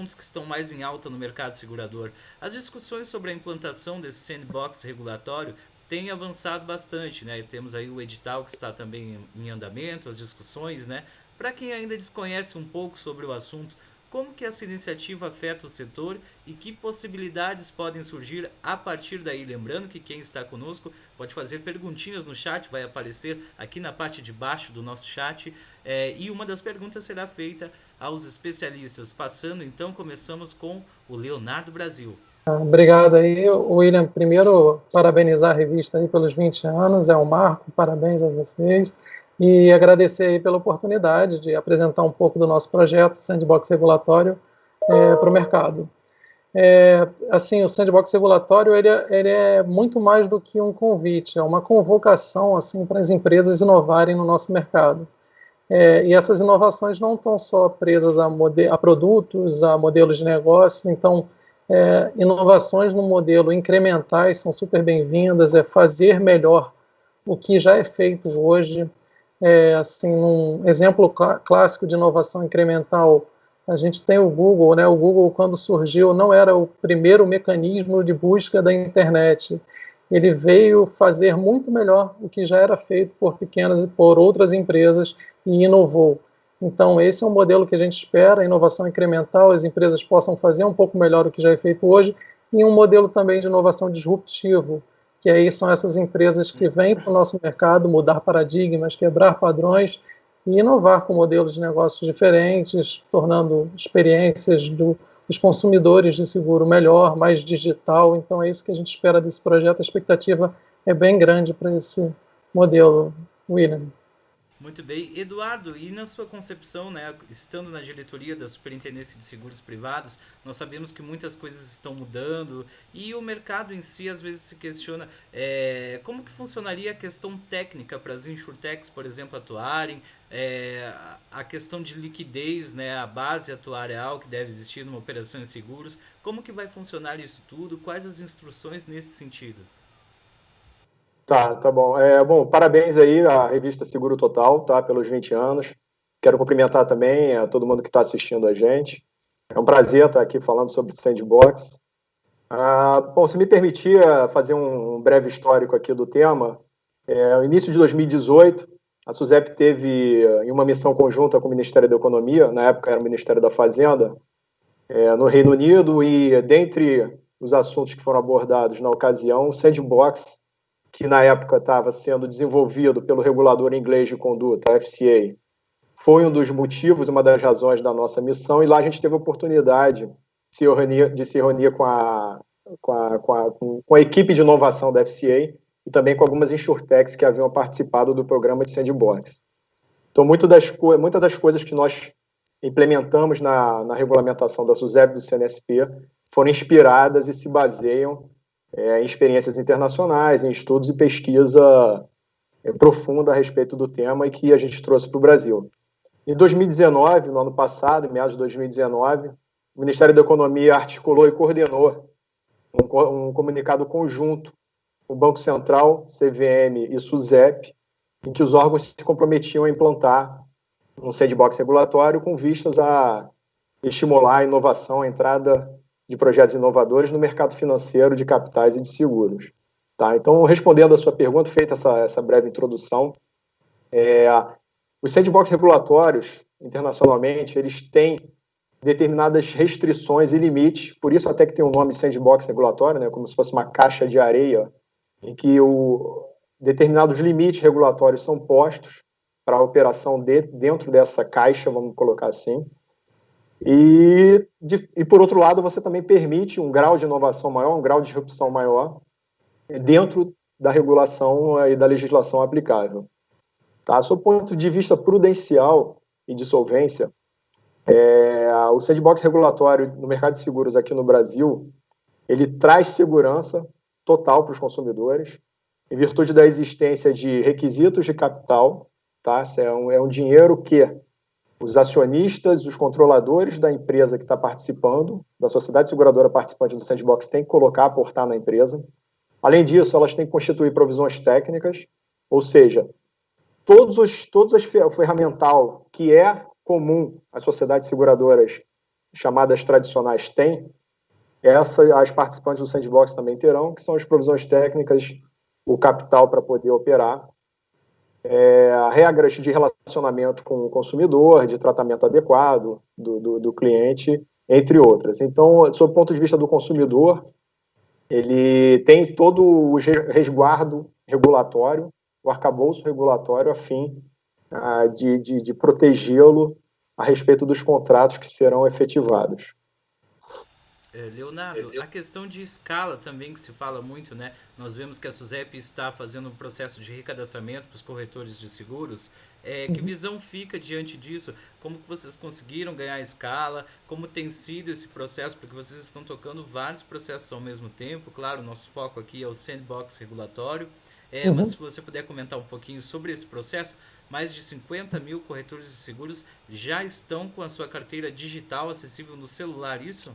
assuntos que estão mais em alta no mercado segurador. As discussões sobre a implantação desse sandbox regulatório têm avançado bastante, né? Temos aí o edital que está também em andamento, as discussões, né? Para quem ainda desconhece um pouco sobre o assunto, como que essa iniciativa afeta o setor e que possibilidades podem surgir a partir daí? Lembrando que quem está conosco pode fazer perguntinhas no chat, vai aparecer aqui na parte de baixo do nosso chat, e uma das perguntas será feita aos especialistas. Passando então, começamos com o Leonardo Brasil. Obrigado aí, William. Primeiro, parabenizar a revista aí pelos 20 anos, é um marco, parabéns a vocês. E agradecer aí pela oportunidade de apresentar um pouco do nosso projeto Sandbox Regulatório para o mercado. Assim, o Sandbox Regulatório ele é muito mais do que um convite, é uma convocação assim, para as empresas inovarem no nosso mercado. E essas inovações não estão só presas a produtos, a modelos de negócio, então inovações no modelo incrementais são super bem-vindas, fazer melhor o que já é feito hoje. Assim, um exemplo clássico de inovação incremental, a gente tem o Google, né? O Google, quando surgiu, não era o primeiro mecanismo de busca da internet. Ele veio fazer muito melhor o que já era feito por outras empresas e inovou. Então, esse é um modelo que a gente espera, inovação incremental, as empresas possam fazer um pouco melhor o que já é feito hoje, e um modelo também de inovação disruptivo, que aí são essas empresas que vêm para o nosso mercado mudar paradigmas, quebrar padrões e inovar com modelos de negócios diferentes, tornando experiências dos consumidores de seguro melhor, mais digital. Então, é isso que a gente espera desse projeto. A expectativa é bem grande para esse modelo, William. Muito bem. Eduardo, e na sua concepção, né, estando na diretoria da Superintendência de Seguros Privados, nós sabemos que muitas coisas estão mudando e o mercado em si às vezes se questiona como que funcionaria a questão técnica para as insurtechs, por exemplo, atuarem, a questão de liquidez, né, a base atuarial que deve existir numa operação em seguros, como que vai funcionar isso tudo, quais as instruções nesse sentido? Tá bom. Bom, parabéns aí à revista Seguro Total, tá, pelos 20 anos. Quero cumprimentar também a todo mundo que está assistindo a gente. É um prazer estar aqui falando sobre Sandbox. Bom, se me permitir fazer um breve histórico aqui do tema, no início de 2018, a SUSEP teve em uma missão conjunta com o Ministério da Economia, na época era o Ministério da Fazenda, no Reino Unido, e dentre os assuntos que foram abordados na ocasião, o Sandbox, que na época estava sendo desenvolvido pelo regulador inglês de conduta, a FCA, foi um dos motivos, uma das razões da nossa missão, e lá a gente teve a oportunidade de se reunir com a equipe de inovação da FCA e também com algumas insurtechs que haviam participado do programa de Sandbox. Então, muitas das coisas que nós implementamos na regulamentação da SUSEP e do CNSP foram inspiradas e se baseiam em experiências internacionais, em estudos e pesquisa profunda a respeito do tema e que a gente trouxe para o Brasil. Em 2019, no ano passado, em meados de 2019, o Ministério da Economia articulou e coordenou um comunicado conjunto com o Banco Central, CVM e SUSEP, em que os órgãos se comprometiam a implantar um sandbox regulatório com vistas a estimular a inovação, a entrada de projetos inovadores no mercado financeiro de capitais e de seguros. Tá? Então, respondendo a sua pergunta, feita essa breve introdução, os sandbox regulatórios, internacionalmente, eles têm determinadas restrições e limites, por isso até que tem o nome de sandbox regulatório, né, como se fosse uma caixa de areia, em que determinados limites regulatórios são postos para a operação dentro dessa caixa, vamos colocar assim. E, por outro lado, você também permite um grau de inovação maior, um grau de disrupção maior, dentro da regulação e da legislação aplicável. Tá? Sob o ponto de vista prudencial e de solvência, o sandbox regulatório no mercado de seguros aqui no Brasil, ele traz segurança total para os consumidores, em virtude da existência de requisitos de capital, tá? É um dinheiro que os acionistas, os controladores da empresa que está participando, da sociedade seguradora participante do sandbox, têm que colocar, aportar na empresa. Além disso, elas têm que constituir provisões técnicas, ou seja, todas as ferramental que é comum às sociedades seguradoras chamadas tradicionais têm, as participantes do sandbox também terão, que são as provisões técnicas, o capital para poder operar, regras de relacionamento com o consumidor, de tratamento adequado do cliente, entre outras. Então, sob o ponto de vista do consumidor, ele tem todo o resguardo regulatório, o arcabouço regulatório, a fim de protegê-lo a respeito dos contratos que serão efetivados. Leonardo, a questão de escala também que se fala muito, né? Nós vemos que a SUSEP está fazendo um processo de recadastramento para os corretores de seguros. Que visão fica diante disso? Como que vocês conseguiram ganhar escala? Como tem sido esse processo? Porque vocês estão tocando vários processos ao mesmo tempo. Claro, nosso foco aqui é o sandbox regulatório. Mas se você puder comentar um pouquinho sobre esse processo, mais de 50 mil corretores de seguros já estão com a sua carteira digital acessível no celular, isso?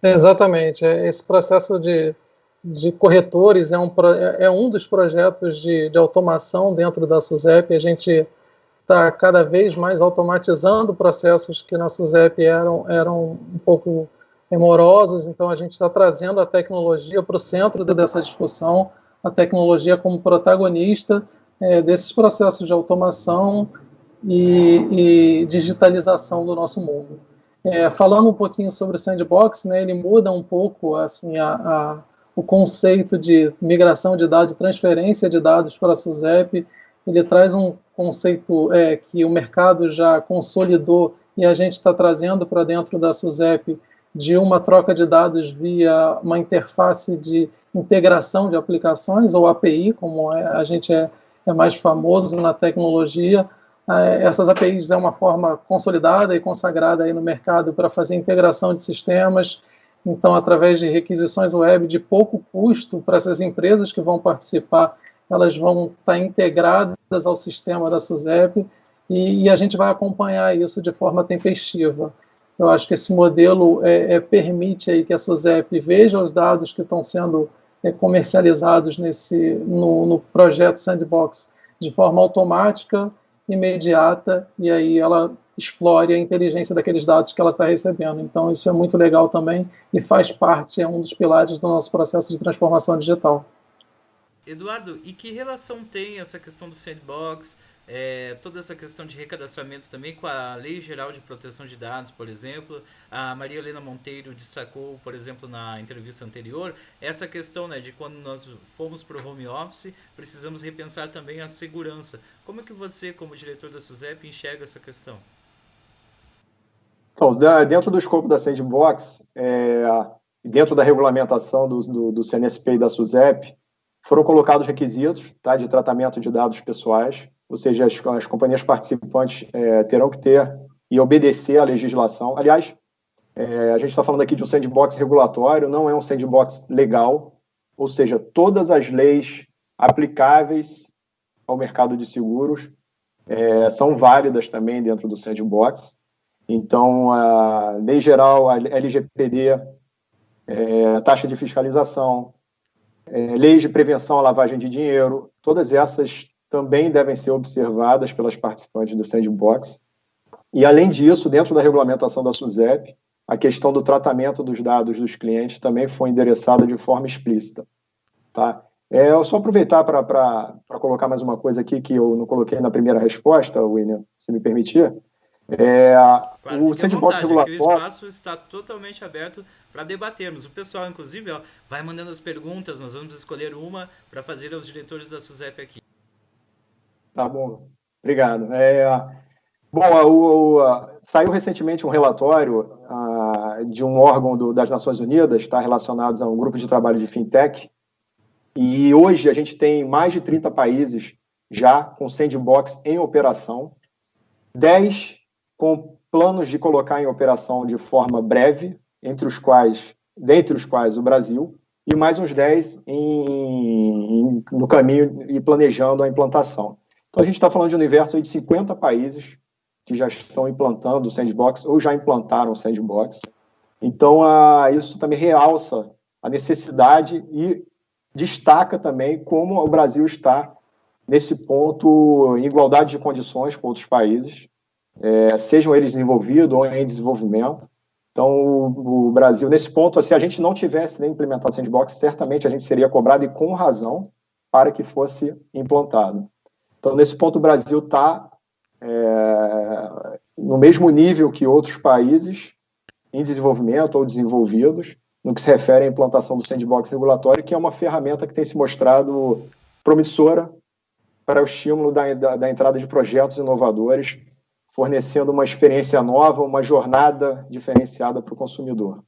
Exatamente. Esse processo de corretores é um dos projetos de automação dentro da SUSEP. A gente está cada vez mais automatizando processos que na SUSEP eram um pouco morosos, então a gente está trazendo a tecnologia para o centro dessa discussão, a tecnologia como protagonista desses processos de automação e digitalização do nosso mundo. Falando um pouquinho sobre o sandbox, né, ele muda um pouco assim, o conceito de migração de dados, transferência de dados para a SUSEP. Ele traz um conceito que o mercado já consolidou e a gente está trazendo para dentro da SUSEP, de uma troca de dados via uma interface de integração de aplicações, ou API, como a gente é mais famoso na tecnologia. Essas APIs é uma forma consolidada e consagrada aí no mercado para fazer integração de sistemas. Então, através de requisições web de pouco custo para essas empresas que vão participar, elas vão estar integradas ao sistema da SUSEP e a gente vai acompanhar isso de forma tempestiva. Eu acho que esse modelo permite aí que a SUSEP veja os dados que estão sendo comercializados no projeto Sandbox de forma automática, imediata, e aí ela explore a inteligência daqueles dados que ela está recebendo. Então, isso é muito legal também e faz parte, é um dos pilares do nosso processo de transformação digital. Eduardo, e que relação tem essa questão do sandbox, toda essa questão de recadastramento também com a Lei Geral de Proteção de Dados, por exemplo? A Maria Helena Monteiro destacou, por exemplo, na entrevista anterior, essa questão, né, de quando nós fomos para o home office, precisamos repensar também a segurança. Como é que você, como diretor da SUSEP, enxerga essa questão? Então, dentro do escopo da Sandbox, dentro da regulamentação do CNSP e da SUSEP, foram colocados requisitos, tá, de tratamento de dados pessoais, ou seja, as companhias participantes terão que ter e obedecer à legislação. Aliás, a gente está falando aqui de um sandbox regulatório, não é um sandbox legal, ou seja, todas as leis aplicáveis ao mercado de seguros são válidas também dentro do sandbox. Então, a lei geral, a LGPD, a taxa de fiscalização, leis de prevenção à lavagem de dinheiro, todas essas também devem ser observadas pelas participantes do sandbox. E, além disso, dentro da regulamentação da SUSEP, a questão do tratamento dos dados dos clientes também foi endereçada de forma explícita. Tá? Eu só aproveitar para colocar mais uma coisa aqui que eu não coloquei na primeira resposta, William, se me permitir. Claro, o sandbox regulatório. Aqui o espaço está totalmente aberto para debatermos. O pessoal, inclusive, vai mandando as perguntas, nós vamos escolher uma para fazer aos diretores da SUSEP aqui. Tá bom, obrigado. Saiu recentemente um relatório de um órgão das Nações Unidas, relacionado a um grupo de trabalho de fintech, e hoje a gente tem mais de 30 países já com sandbox em operação, 10 com planos de colocar em operação de forma breve, dentre os quais o Brasil, e mais uns 10 no caminho e planejando a implantação. Então, a gente está falando de um universo de 50 países que já estão implantando o sandbox ou já implantaram o sandbox. Então, isso também realça a necessidade e destaca também como o Brasil está nesse ponto em igualdade de condições com outros países, sejam eles desenvolvidos ou em desenvolvimento. Então, o Brasil, nesse ponto, se a gente não tivesse nem implementado o sandbox, certamente a gente seria cobrado, e com razão, para que fosse implantado. Então, nesse ponto, o Brasil está no mesmo nível que outros países em desenvolvimento ou desenvolvidos, no que se refere à implantação do sandbox regulatório, que é uma ferramenta que tem se mostrado promissora para o estímulo da entrada de projetos inovadores, fornecendo uma experiência nova, uma jornada diferenciada para o consumidor.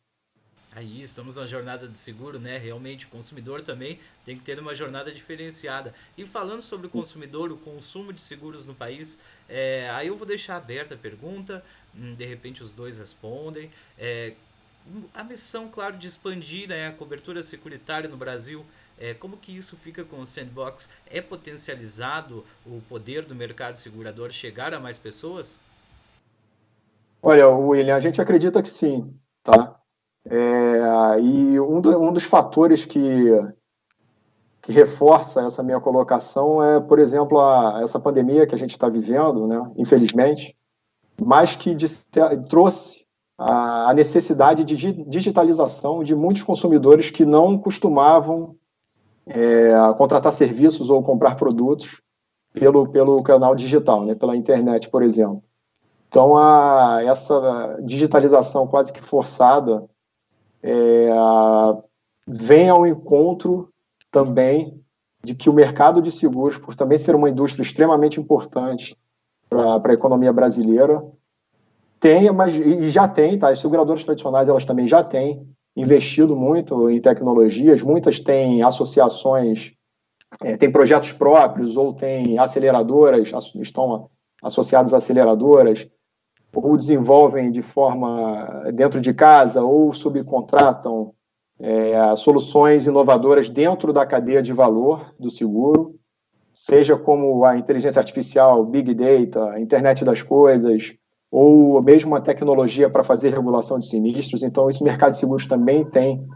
Aí estamos na jornada do seguro, né? Realmente o consumidor também tem que ter uma jornada diferenciada. E falando sobre o consumidor, o consumo de seguros no país, aí eu vou deixar aberta a pergunta, de repente os dois respondem. A missão, claro, de expandir, né, a cobertura securitária no Brasil, como que isso fica com o Sandbox? É potencializado o poder do mercado segurador chegar a mais pessoas? Olha, William, a gente acredita que sim, tá? E um dos fatores que reforça essa minha colocação é, por exemplo, essa pandemia que a gente está vivendo, né, infelizmente, mas que trouxe a necessidade de digitalização de muitos consumidores que não costumavam contratar serviços ou comprar produtos pelo canal digital, né, pela internet, por exemplo. Então, essa digitalização quase que forçada vem ao encontro também de que o mercado de seguros, por também ser uma indústria extremamente importante para a economia brasileira, e já tem, tá? As seguradoras tradicionais, elas também já têm investido muito em tecnologias, muitas têm associações, têm projetos próprios, ou têm aceleradoras, estão associadas a aceleradoras, ou desenvolvem de forma dentro de casa, ou subcontratam soluções inovadoras dentro da cadeia de valor do seguro, seja como a inteligência artificial, Big Data, Internet das Coisas, ou mesmo a tecnologia para fazer regulação de sinistros. Então, esse mercado de seguros também tem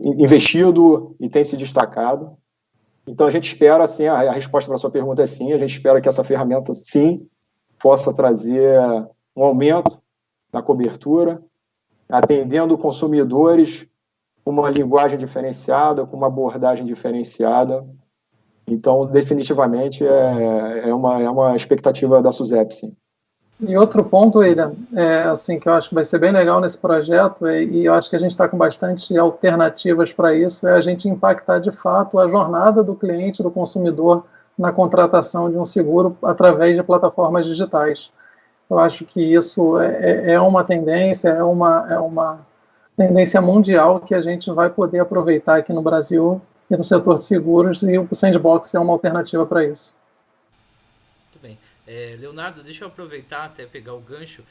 investido e tem se destacado. Então, a gente espera, assim, a resposta para a sua pergunta é sim, a gente espera que essa ferramenta, sim, possa trazer um aumento na cobertura, atendendo consumidores com uma linguagem diferenciada, com uma abordagem diferenciada. Então, definitivamente, é uma expectativa da SUSEP, sim. E outro ponto, William, assim, que eu acho que vai ser bem legal nesse projeto, e eu acho que a gente está com bastante alternativas para isso, é a gente impactar de fato a jornada do cliente, do consumidor, na contratação de um seguro através de plataformas digitais. Eu acho que isso é uma tendência, é uma tendência mundial que a gente vai poder aproveitar aqui no Brasil e no setor de seguros, e o Sandbox é uma alternativa para isso. Muito bem. Leonardo, deixa eu aproveitar até pegar o gancho.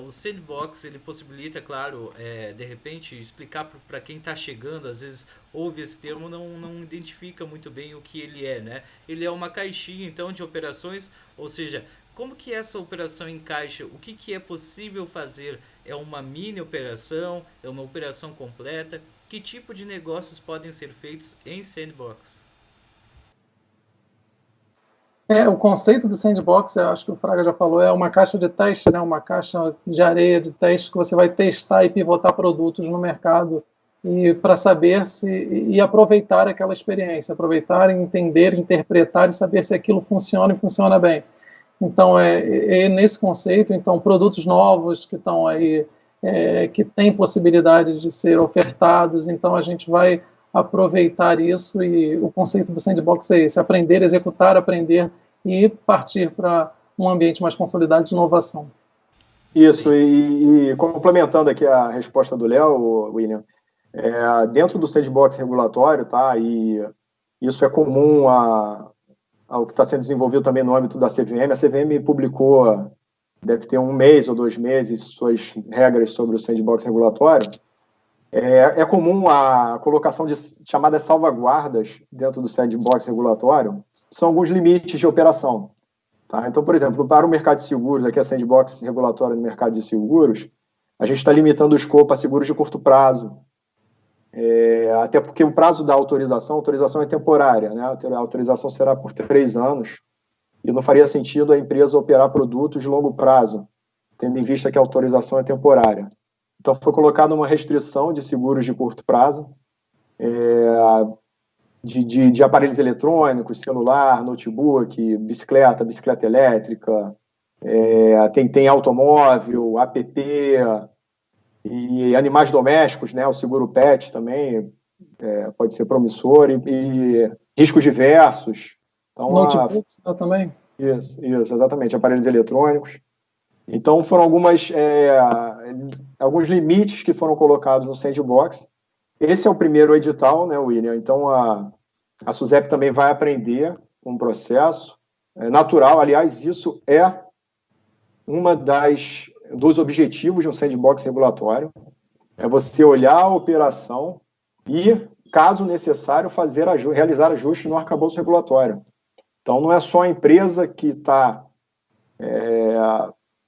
O Sandbox, ele possibilita, claro, de repente, explicar para quem está chegando, às vezes ouve esse termo, não identifica muito bem o que ele é, né? Ele é uma caixinha, então, de operações, ou seja, como que essa operação encaixa? O que é possível fazer? É uma mini operação? É uma operação completa? Que tipo de negócios podem ser feitos em Sandbox? O conceito do sandbox, eu acho que o Fraga já falou, é uma caixa de teste, né? Uma caixa de areia de teste que você vai testar e pivotar produtos no mercado e para saber se e aproveitar aquela experiência, aproveitar, entender, interpretar e saber se aquilo funciona e funciona bem. Então, nesse conceito, então, produtos novos que estão aí, que têm possibilidade de ser ofertados, então a gente vai aproveitar isso, e o conceito do sandbox é esse: aprender, executar, aprender e partir para um ambiente mais consolidado de inovação. Isso, e complementando aqui a resposta do Léo, William, dentro do sandbox regulatório, tá, e isso é comum ao que está sendo desenvolvido também no âmbito da CVM. A CVM publicou, deve ter 1 mês ou 2 meses, suas regras sobre o sandbox regulatório. É comum a colocação de chamadas salvaguardas dentro do sandbox regulatório, são alguns limites de operação. Tá? Então, por exemplo, para o mercado de seguros, aqui a sandbox regulatória no mercado de seguros, a gente está limitando o escopo a seguros de curto prazo, até porque o prazo da autorização, a autorização é temporária, né? A autorização será por 3 anos, e não faria sentido a empresa operar produtos de longo prazo, tendo em vista que a autorização é temporária. Então, foi colocada uma restrição de seguros de curto prazo, de aparelhos eletrônicos, celular, notebook, bicicleta elétrica, tem automóvel, app, e animais domésticos, né? O seguro pet também pode ser promissor, e riscos diversos. Então, Notebooks também? Isso, exatamente, aparelhos eletrônicos. Então, foram alguns limites que foram colocados no Sandbox. Esse é o primeiro edital, né, William? Então, a SUSEP também vai aprender com o processo. É natural, aliás, isso é dos objetivos de um sandbox regulatório, é você olhar a operação e, caso necessário, realizar ajustes no arcabouço regulatório. Então, não é só a empresa que está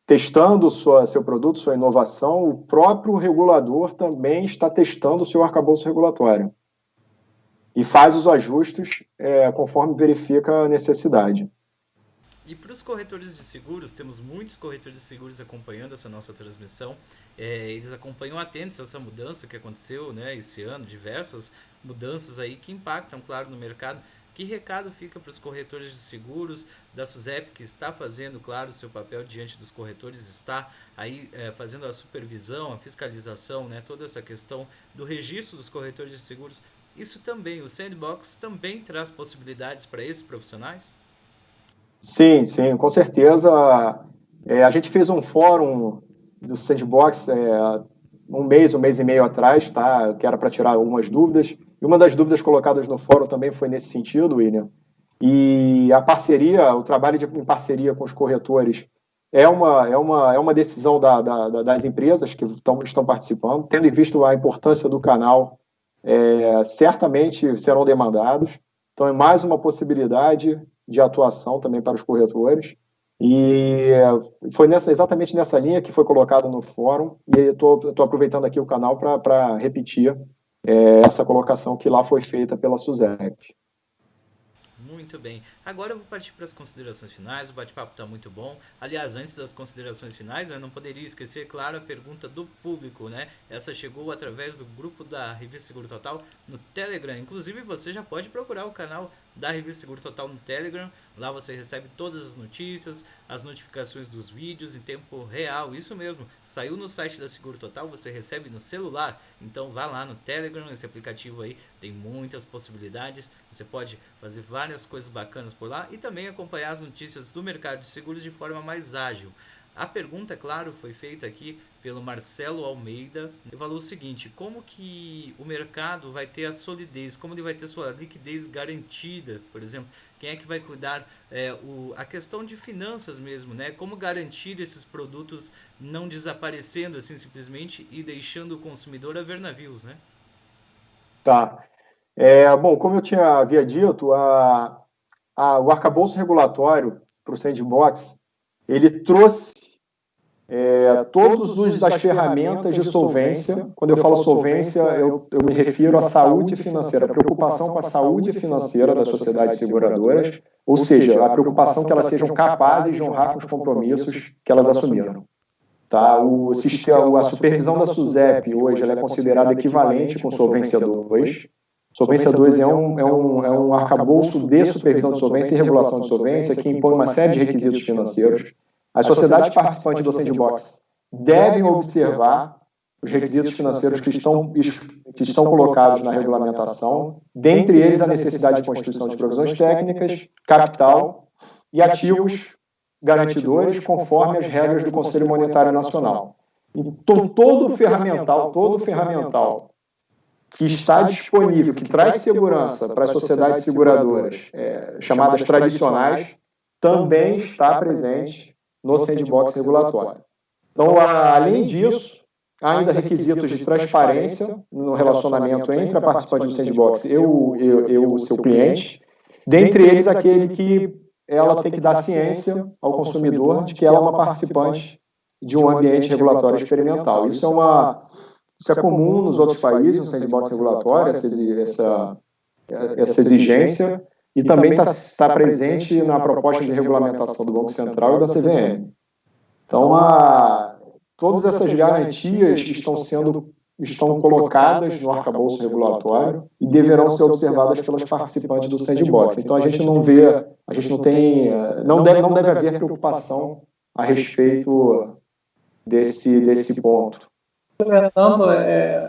testando seu produto, sua inovação, o próprio regulador também está testando o seu arcabouço regulatório e faz os ajustes conforme verifica a necessidade. E para os corretores de seguros, temos muitos corretores de seguros acompanhando essa nossa transmissão. Eles acompanham atentos a essa mudança que aconteceu, né, esse ano, diversas mudanças aí que impactam, claro, no mercado. Que recado fica para os corretores de seguros da SUSEP, que está fazendo, claro, o seu papel diante dos corretores, está aí fazendo a supervisão, a fiscalização, né, toda essa questão do registro dos corretores de seguros. Isso também, o Sandbox também traz possibilidades para esses profissionais? Sim, com certeza. A gente fez um fórum do Sandbox um mês e meio atrás, tá? Que era para tirar algumas dúvidas. E uma das dúvidas colocadas no fórum também foi nesse sentido, William. E a parceria, o trabalho em parceria com os corretores é uma decisão das empresas que estão participando, tendo em vista a importância do canal, certamente serão demandados. Então, é mais uma possibilidade de atuação também para os corretores. E foi exatamente nessa linha que foi colocado no fórum, e estou aproveitando aqui o canal para repetir essa colocação que lá foi feita pela SUSEP. Muito bem. Agora eu vou partir para as considerações finais. O bate-papo está muito bom. Aliás, antes das considerações finais, eu não poderia esquecer, claro, a pergunta do público, né? Essa chegou através do grupo da Revista Seguro Total no Telegram. Inclusive, você já pode procurar o canal da Revista Seguro Total no Telegram. Lá você recebe todas as notícias, as notificações dos vídeos em tempo real. Isso mesmo, saiu no site da Seguro Total, você recebe no celular. Então vá lá no Telegram, esse aplicativo aí tem muitas possibilidades. Você pode fazer várias coisas bacanas por lá e também acompanhar as notícias do mercado de seguros de forma mais ágil. A pergunta, claro, foi feita aqui pelo Marcelo Almeida. Ele falou o seguinte: como que o mercado vai ter a solidez, como ele vai ter sua liquidez garantida, por exemplo? Quem é que vai cuidar a questão de finanças mesmo, né? Como garantir esses produtos não desaparecendo assim simplesmente e deixando o consumidor a ver navios, né? Tá. Bom, como eu havia dito, o arcabouço regulatório para o Sandbox, ele trouxe todas as ferramentas de solvência. Quando eu falo solvência, eu me refiro à saúde financeira, a preocupação com a saúde financeira das sociedades seguradoras, ou seja, a preocupação que elas sejam capazes de honrar com os compromissos que elas assumiram. Tá? A supervisão da SUSEP hoje ela é considerada equivalente com Solvência 2. Solvência 2 é um arcabouço de supervisão de solvência e regulação de solvência que impõe uma série de requisitos financeiros. As sociedades participantes do Sandbox devem observar os requisitos financeiros que estão colocados na regulamentação, dentre eles a necessidade de constituição de provisões técnicas, capital e ativos garantidores conforme as regras do Conselho Monetário Nacional. Então, todo o ferramental que está disponível, que traz segurança para as sociedades seguradoras chamadas tradicionais, também está presente no Sandbox regulatório. Então, além disso, há ainda requisitos de transparência no relacionamento entre a participante do Sandbox e o seu cliente, dentre eles aquele que ela tem que dar ciência ao consumidor de que ela é uma participante de um ambiente regulatório experimental. Isso é comum nos outros países, no Sandbox regulatório, essa exigência, e também está presente na proposta de regulamentação do Banco Central e da CVM. Então, todas essas garantias estão colocadas no arcabouço regulatório e deverão ser observadas pelas participantes do sandbox. Então, a gente não deve haver preocupação a respeito desse ponto. Fernando,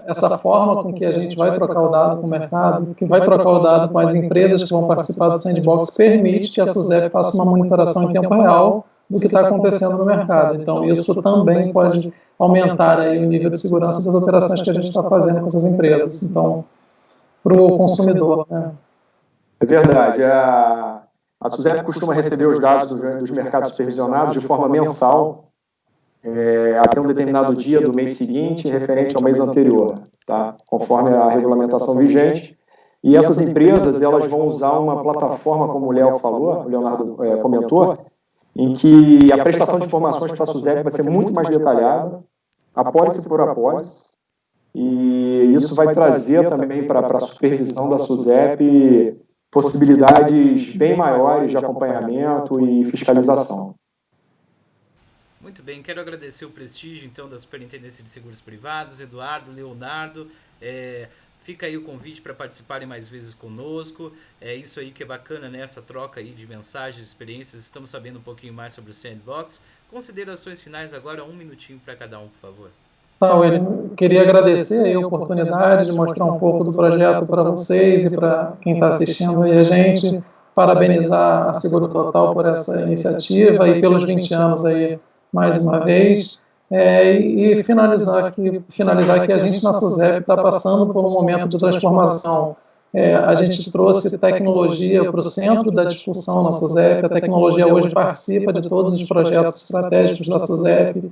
essa forma com que a gente vai trocar o dado com o mercado, que vai trocar o dado com as empresas que vão participar do sandbox, permite que a SUSEP faça uma monitoração em tempo real do que está acontecendo no mercado. Então, isso também pode aumentar aí o nível de segurança das operações que a gente está fazendo com essas empresas. Então, para o consumidor. Né? É verdade. A SUSEP costuma receber os dados dos mercados supervisionados de forma mensal, até um determinado dia do mês seguinte, referente ao mês anterior, tá? Conforme a regulamentação vigente. E essas empresas elas vão usar uma plataforma, como o Leonardo comentou, em que a prestação de informações para a SUSEP vai ser muito mais detalhada, apólice por apólice, e isso vai trazer também para a supervisão da SUSEP possibilidades bem maiores de acompanhamento e fiscalização. Muito bem, quero agradecer o prestígio, então, da Superintendência de Seguros Privados, Eduardo, Leonardo, fica aí o convite para participarem mais vezes conosco, é isso aí que é bacana, né, essa troca aí de mensagens, experiências, estamos sabendo um pouquinho mais sobre o Sandbox. Considerações finais agora, 1 minutinho para cada um, por favor. Eu queria agradecer aí a oportunidade de mostrar um pouco do projeto para vocês e para quem está assistindo aí a gente, parabenizar a Seguro Total por essa iniciativa e pelos 20 anos aí, mais uma vez, e finalizar que a gente na SUSEP está passando por um momento de transformação. A gente trouxe tecnologia para o centro da discussão na SUSEP, a tecnologia hoje participa de todos os projetos estratégicos da SUSEP,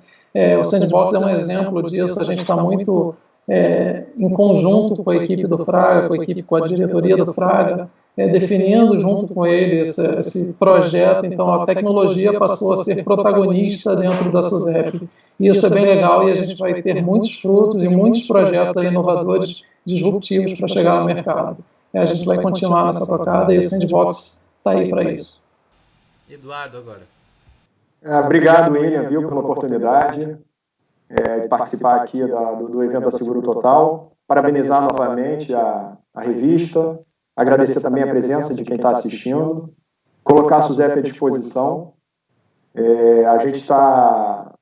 o Sandbox é um exemplo disso, a gente está muito em conjunto com a equipe do Fraga, com a diretoria do Fraga, definindo junto com ele esse projeto. Então a tecnologia passou a ser protagonista dentro da SUSEP. E isso é bem legal e a gente vai ter muitos frutos e muitos projetos inovadores, disruptivos para chegar no mercado. A gente vai continuar nessa tocada e o Sandbox está aí para isso. Eduardo, agora. Obrigado, William, pela oportunidade de participar aqui do evento da Seguro Total. Parabenizar novamente a revista, agradecer também a presença de quem está assistindo, colocar a SUSEP à disposição. A gente está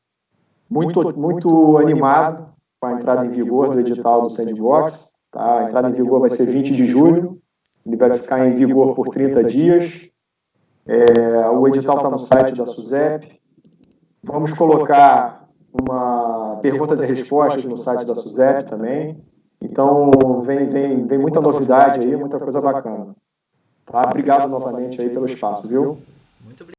muito animado com a entrada em vigor do edital do Sandbox. Tá? A entrada em vigor vai ser 20 de julho, ele vai ficar em vigor por 30 dias. O edital está no site da SUSEP. Vamos colocar perguntas e respostas no site da SUSEP também. Então, vem muita novidade aí, muita coisa bacana. Tá? Obrigado novamente aí pelo espaço, viu? Muito obrigado.